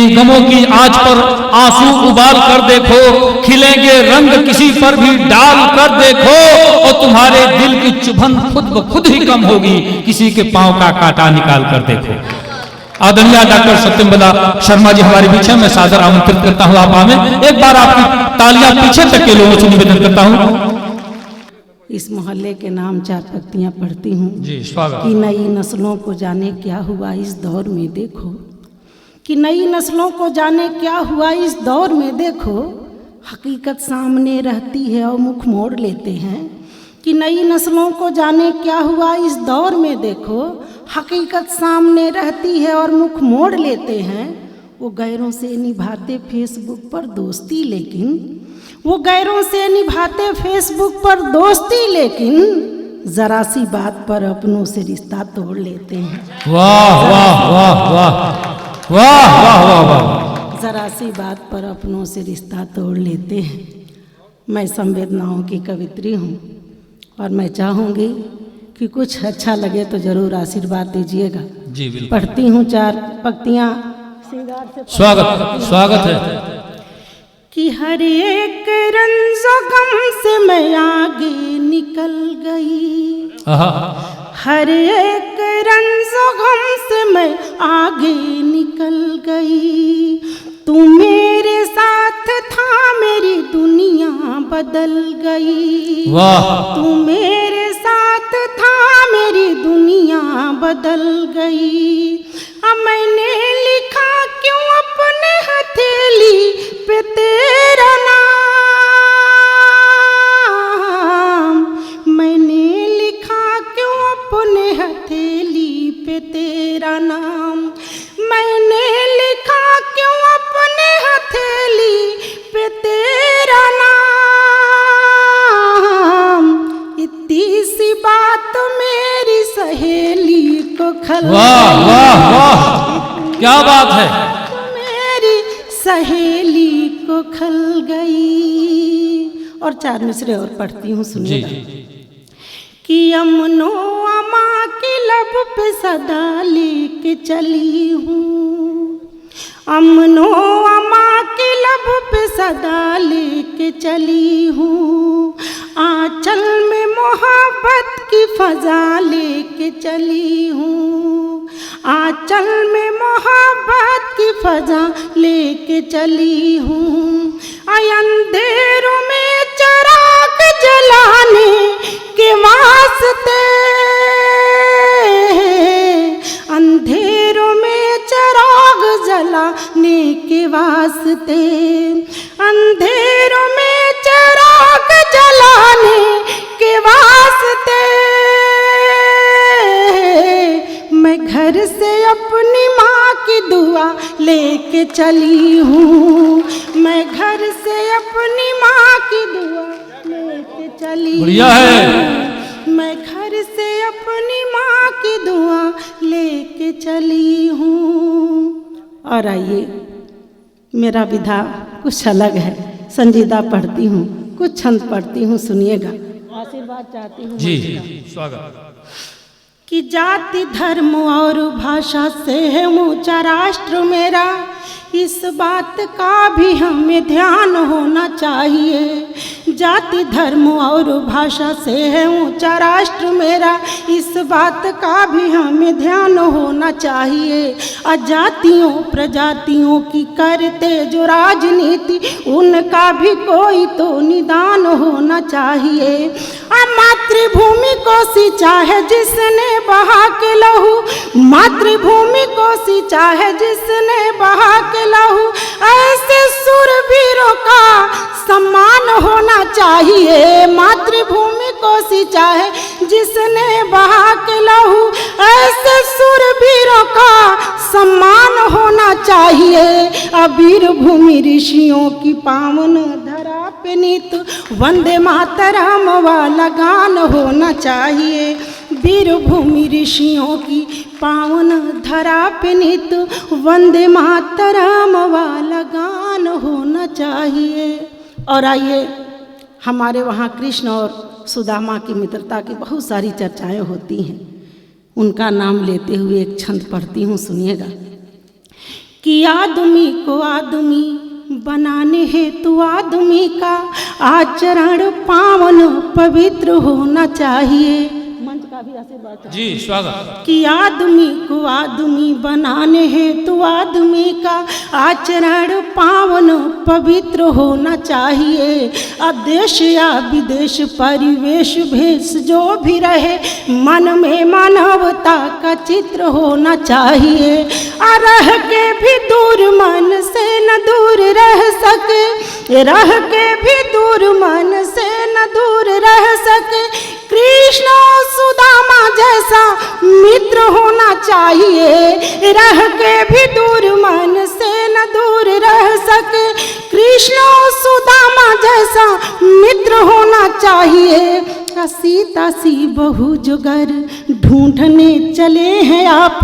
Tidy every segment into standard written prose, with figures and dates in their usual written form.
इन गमों की आज पर आंसू उबाल कर देखो, खिलेंगे रंग किसी पर भी डाल कर देखो, और तुम्हारे दिल की चुभन खुद ब खुद ही कम होगी, किसी के पांव का कांटा निकाल कर देखो। आदरणीय डॉक्टर सत्यम शर्मा जी हमारे पीछे, मैं सादर आमंत्रित करता हूं आप आवें। एक बार आपकी तालियां पीछे तक के लोगों से निवेदन करता हूं। इस मोहल्ले के नाम 4 पंक्तियां पढ़ती हूँ जी, स्वागत। कि नई नस्लों को जाने क्या हुआ इस दौर में देखो, कि नई नस्लों को जाने क्या हुआ इस दौर में देखो, हकीकत सामने रहती है और मुख मोड़ लेते हैं। कि नई नस्लों को जाने क्या हुआ इस दौर में देखो, हकीकत सामने रहती है और मुख मोड़ लेते हैं। वो गैरों से निभाते फेसबुक पर दोस्ती, लेकिन वो गैरों से निभाते फेसबुक पर दोस्ती, लेकिन जरा सी बात पर अपनों से रिश्ता तोड़ लेते हैं। वाह वाह वाह वाह वाह वाह वाह वाह। जरा सी बात पर अपनों से रिश्ता तोड़ लेते हैं। मैं संवेदनाओं की कवित्री हूँ और मैं चाहूँगी कि कुछ अच्छा लगे तो जरूर आशीर्वाद दीजिएगा। जी बिल्कुल। पढ़ती हूँ 4 पंक्तियाँ श्रृंगार से। स्वागत स्वागत है। कि हर एक रंजो गम से मैं आगे निकल गई, हर एक रंजो गम से मैं आगे निकल गई, तू मेरे साथ था मेरी दुनिया बदल गई। वाह। तू मेरे साथ था मेरी दुनिया बदल गई। अब मैंने लिखा क्यों अपने हथेली पे तेरा नाम, मैंने लिखा क्यों अपने हथेली पे तेरा नाम, मैंने लिखा क्यों अपने हथेली पे तेरा नाम। इतनी सी बात मेरी सहेली को खल। वाह वाह वाह, क्या बात है। मेरी सहेली को खल गई। और 4 मिसरे और पढ़ती हूँ, सुनिएगा। कि अमनो अमा के लब पे सदा लेके चली हूँ, अमनो अमा के लब पे सदा लेके चली हूँ, आंचल में मोहब्बत की फजा लेके चली हूँ, आंचल में मोहब्बत की फजा लेके चली हूँ। अंधेरों में चिराग जलाने के वास्ते, अंधेरों में चिराग जलाने के वास्ते, अंधेरों में चिराग जलाने के वास्ते, मैं घर से अपनी माँ की दुआ लेके चली हूँ, मैं घर से अपनी माँ की दुआ लेके चली। बढ़िया है। मैं घर से अपनी माँ की दुआ लेके चली हूँ। और आइए, मेरा विधा कुछ अलग है, संजीदा पढ़ती हूँ, कुछ छंद पढ़ती हूँ, सुनिएगा। आशीर्वाद चाहती हूँ जी स्वागत। कि जाति धर्म और भाषा से है ऊंचा राष्ट्र मेरा, इस बात का भी हमें ध्यान होना चाहिए। जाति धर्म और भाषा से है ऊंचा राष्ट्र मेरा, इस बात का भी हमें ध्यान होना चाहिए। अजातियों प्रजातियों की करते जो राजनीति, उनका भी कोई तो निदान होना चाहिए। मातृभूमि को सिंचा है जिसने बहा के लहू, मातृभूमि को सिंचा है जिसने बहा के लहू, ऐसे शूरवीरों का सम्मान होना चाहिए। मातृभूमि को सिंचा है जिसने बहा के लहू, ऐसे शूरवीरों का सम्मान होना चाहिए। अबीर भूमि ऋषियों की पावन धरा पे नित वंदे मातरम वाला गान होना चाहिए। वीर भूमि ऋषियों की पावन धरा पे नित वंदे मातरम वाला गान होना चाहिए। और आइए, हमारे वहाँ कृष्ण और सुदामा की मित्रता की बहुत सारी चर्चाएं होती हैं, उनका नाम लेते हुए एक छंद पढ़ती हूँ, सुनिएगा। कि आदमी को आदमी बनाने हेतु आदमी का आचरण पावन पवित्र होना चाहिए। मंच का भी आशीर्वाद जी स्वागत। कि आदमी को आदमी बनाने हेतु आदमी का आचरण पावन पवित्र होना चाहिए। देश या विदेश परिवेश भेष जो भी रहे मन में मानवता का चित्र होना चाहिए। रह के भी दूर मन से न दूर रह सके, रह के भी दूर मन से न दूर रह सके। कृष्ण सुदामा जैसा मित्र होना चाहिए। रह के भी दूर मन से न दूर रह सके। कृष्ण सुदामा जैसा मित्र होना चाहिए। सीता सी बहू जोगर ढूंढने चले हैं आप,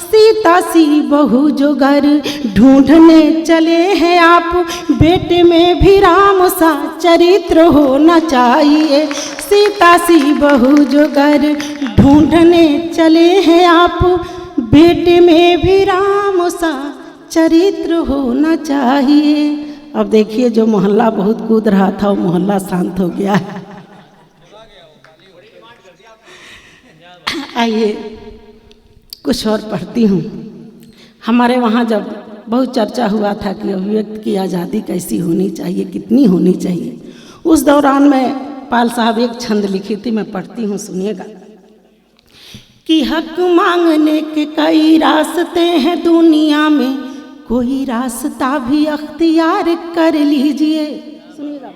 सीता सी बहू जोगर ढूंढने चले हैं आप। बेटे में भी राम सा चरित्र होना चाहिए। सीता सी बहू जोगर ढूंढने चले हैं आप, बेटे में भी राम सा चरित्र होना चाहिए। अब देखिए जो मोहल्ला बहुत कूद रहा था वो मोहल्ला शांत हो गया है। आइए कुछ और पढ़ती हूँ। हमारे वहाँ जब बहुत चर्चा हुआ था कि अभिव्यक्ति की आज़ादी कैसी होनी चाहिए, कितनी होनी चाहिए, उस दौरान में पाल साहब एक छंद लिखी थी, मैं पढ़ती हूँ, सुनिएगा। कि हक मांगने के कई रास्ते हैं दुनिया में, कोई रास्ता भी अख्तियार कर लीजिए। सुनिएगा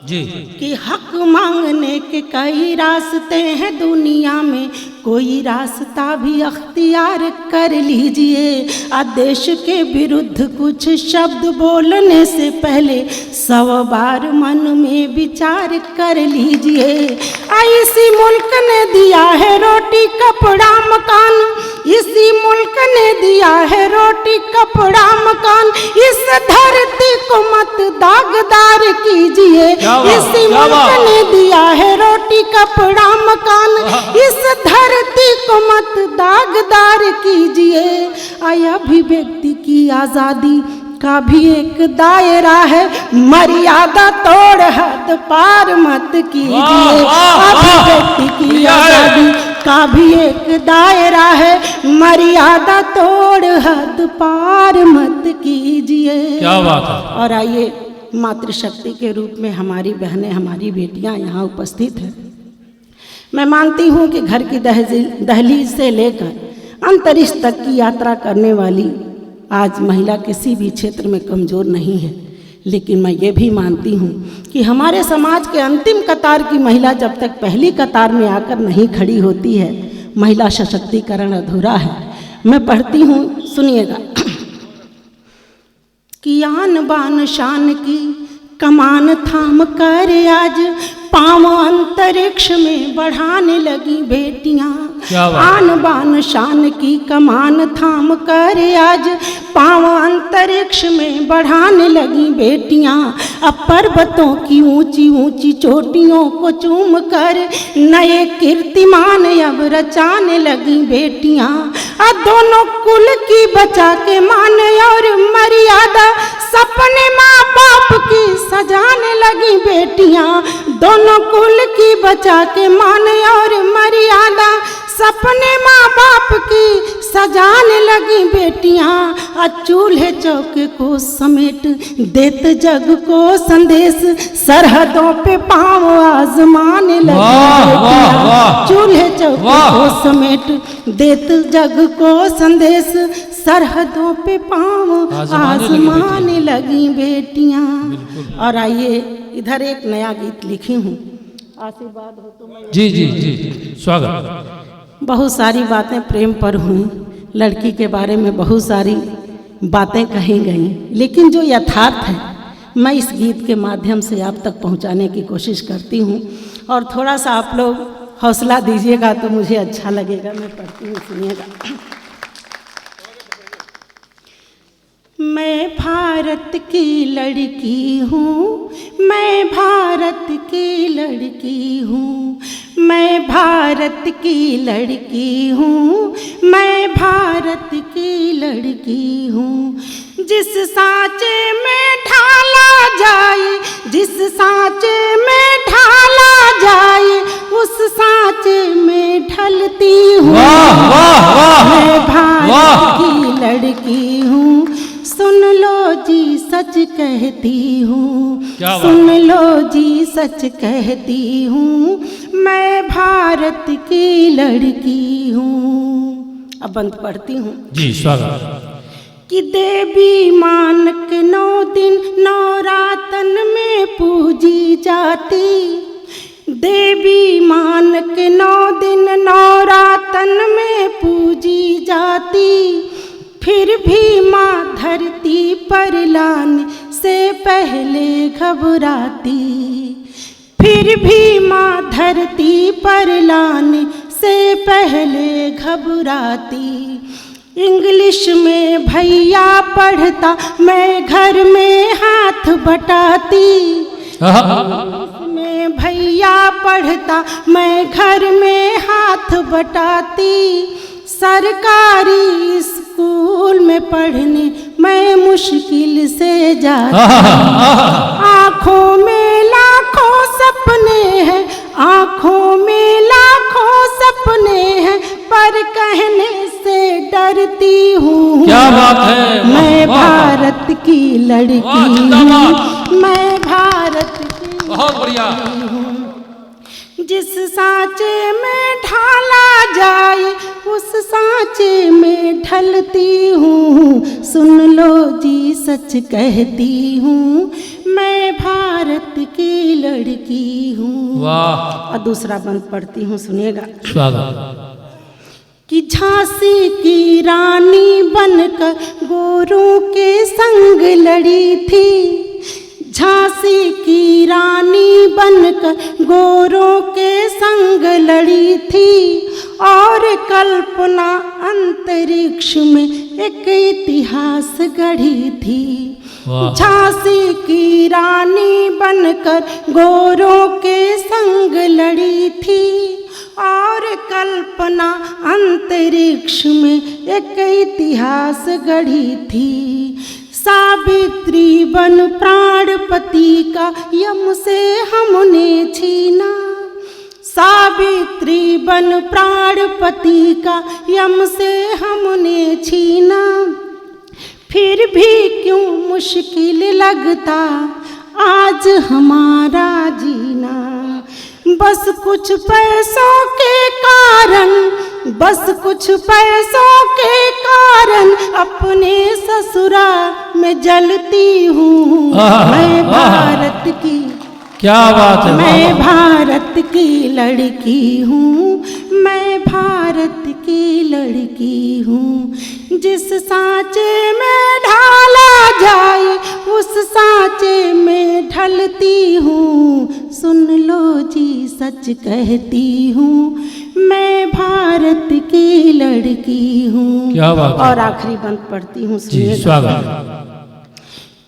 जी। कि हक मांगने के कई रास्ते हैं दुनिया में, कोई रास्ता भी अख्तियार कर लीजिए। देश के विरुद्ध कुछ शब्द बोलने से पहले 100 बार मन में विचार कर लीजिए। इसी मुल्क ने दिया है रोटी कपड़ा मकान, इसी मुल्क ने दिया है रोटी कपड़ा मकान। इस धरती को मत दागदार कीजिए। इसी मुल्क ने दिया है रोटी कपड़ा मकान, इस धरती को मत दागदार कीजिए। अभिव्यक्ति की आज़ादी का भी एक दायरा है, मर्यादा तोड़ हद पार मत कीजिए। अभिव्यक्ति की आज़ादी का भी एक दायरा है, मर्यादा तोड़ हद पार मत कीजिए। क्या बात है। और आइए मातृशक्ति के रूप में हमारी बहनें, हमारी बेटियां यहाँ उपस्थित हैं। मैं मानती हूँ कि घर की दहलीज से लेकर अंतरिक्ष तक की यात्रा करने वाली आज महिला किसी भी क्षेत्र में कमज़ोर नहीं है। लेकिन मैं ये भी मानती हूँ कि हमारे समाज के अंतिम कतार की महिला जब तक पहली कतार में आकर नहीं खड़ी होती है, महिला सशक्तिकरण अधूरा है। मैं पढ़ती हूँ, सुनिएगा। कि आन बान शान की कमान थाम कर आज पाँव अंतरिक्ष में बढ़ाने लगी बेटियां। आन बान शान की कमान थाम कर आज पाँव अंतरिक्ष में बढ़ाने लगी बेटियां। अब पर्वतों की ऊंची ऊंची चोटियों को चूम कर नए कीर्तिमान अब रचाने लगी बेटियां। दोनों कुल की बचा के मान और मर्यादा सपने माँ बाप की सजाने लगी बेटियां। दोनों कुल की बचा के मान और मर्यादा सपने माँ बाप की सजाने लगी बेटियां। चूल्हे चौके को समेट देत जग को संदेश, सरहदों पे पाँव आजमाने लगी बेटियां। चूल्हे चौके को समेट देत जग को संदेश, सरहदों पे पाँव आजमाने लगी बेटियां। और आइए इधर एक नया गीत लिखी हूँ, आशीर्वाद हो तो मैं। जी जी जी स्वागत। बहुत सारी बातें प्रेम पर हुई, लड़की के बारे में बहुत सारी बातें कही गई, लेकिन जो यथार्थ है मैं इस गीत के माध्यम से आप तक पहुंचाने की कोशिश करती हूं। और थोड़ा सा आप लोग हौसला दीजिएगा तो मुझे अच्छा लगेगा। मैं पढ़ती हूँ, सुनिएगा। मैं भारत की लड़की हूँ, मैं भारत की लड़की हूँ, मैं भारत की लड़की हूँ, मैं भारत की लड़की हूँ। जिस सांचे में ढाला जाए, जिस सांचे में ढाला जाए, उस सांचे में ढलती हूँ। वाह वाह वाह मैं भारत वाह। की लड़की हूँ, सुन लो जी सच कहती हूँ, क्या बात सुन लो जी सच कहती हूँ, मैं भारत की लड़की हूँ। अब बंद पढ़ती हूँ। जी स्वागत। कि देवी मानक 9 दिन नवरातन में पूजी जाती, देवी मानक 9 दिन नवरातन में पूजी जाती, फिर भी माँ धरती पर लाने से पहले घबराती, फिर भी माँ धरती पर लाने से पहले घबराती। इंग्लिश में भैया पढ़ता, मैं घर में हाथ बटाती, में भैया पढ़ता, मैं घर में हाथ बटाती। सरकारी स्कूल में पढ़ने मैं मुश्किल से जाती। आँखों में लाखों सपने हैं, आँखों में लाखों सपने हैं, पर कहने से डरती हूँ। क्या बात है। मैं भारत की लड़की हूँ, मैं भारत की बहुत बढ़िया। जिस सांचे में ढाला जाए, उस सांचे में ढलती हूँ। सुन लो जी सच कहती हूँ, मैं भारत की लड़की हूँ। वाह। और दूसरा बंद पढ़ती हूँ, सुनिएगा। स्वागत। कि झांसी की रानी बनकर गोरों के संग लड़ी थी, झांसी की रानी बनकर गोरों के संग लड़ी थी, और कल्पना अंतरिक्ष में एक इतिहास गढ़ी थी। झांसी की रानी बनकर गोरों के संग लड़ी थी, और कल्पना अंतरिक्ष में एक इतिहास गढ़ी थी। सावित्री बन प्राणपति का यम से हमने छीना, सावित्री बन प्राणपति का यम से हमने छीना। फिर भी क्यों मुश्किल लगता आज हमारा जीना। बस कुछ पैसों के कारण, बस कुछ पैसों के कारण अपने ससुराल में जलती हूँ। मैं भारत की, क्या बात है। मैं भारत की लड़की हूँ, मैं भारत की लड़की हूँ। जिस सांचे में ढाला जाए, उस सांचे में ढलती हूँ। सुन लो जी सच कहती हूँ, मैं भारत की लड़की हूँ। क्या बात है। और आखिरी बंद पढ़ती हूँ, जी सुनिए। स्वागत।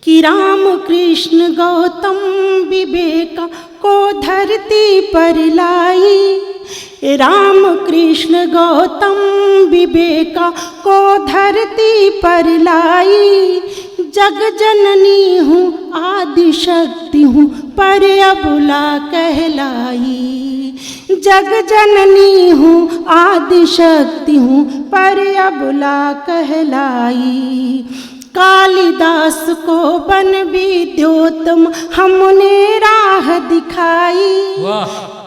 कि राम कृष्ण गौतम विवेक को धरती पर लाई, राम कृष्ण गौतम विवेक को धरती पर लाई। जग जननी हूँ आदि शक्ति हूँ पर अबुला कहलाई, जग जननी हूँ आदि शक्ति हूँ पर अबुला कहलाई। कालिदास को बन विद्योतम हमने राह दिखाई,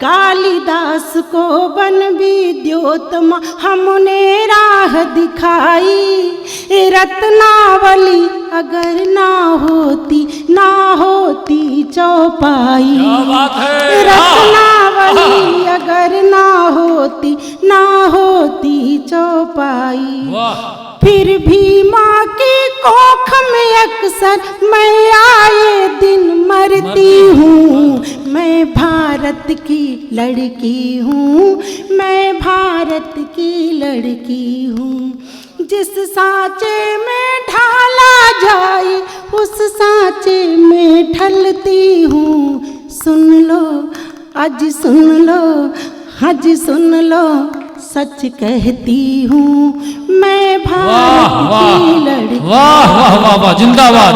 कालिदास को बन विद्योतम हमने राह दिखाई। रत्नावली अगर ना होती, ना होती चौपाई, रत्नावली अगर ना होती, ना होती चौपाई। फिर भी माँ की कोख में अक्सर मैं आए दिन मरती हूँ। मैं भारत की लड़की हूँ, मैं भारत की लड़की हूँ। जिस सांचे में ढाला जाए, उस सांचे में ढलती हूँ। सुन लो, आज सुन लो, हाँ जी सुन लो सच कहती हूँ मैं वाह भारत वाह की लड़की। वाह वाह वाह वाह, जिंदाबाद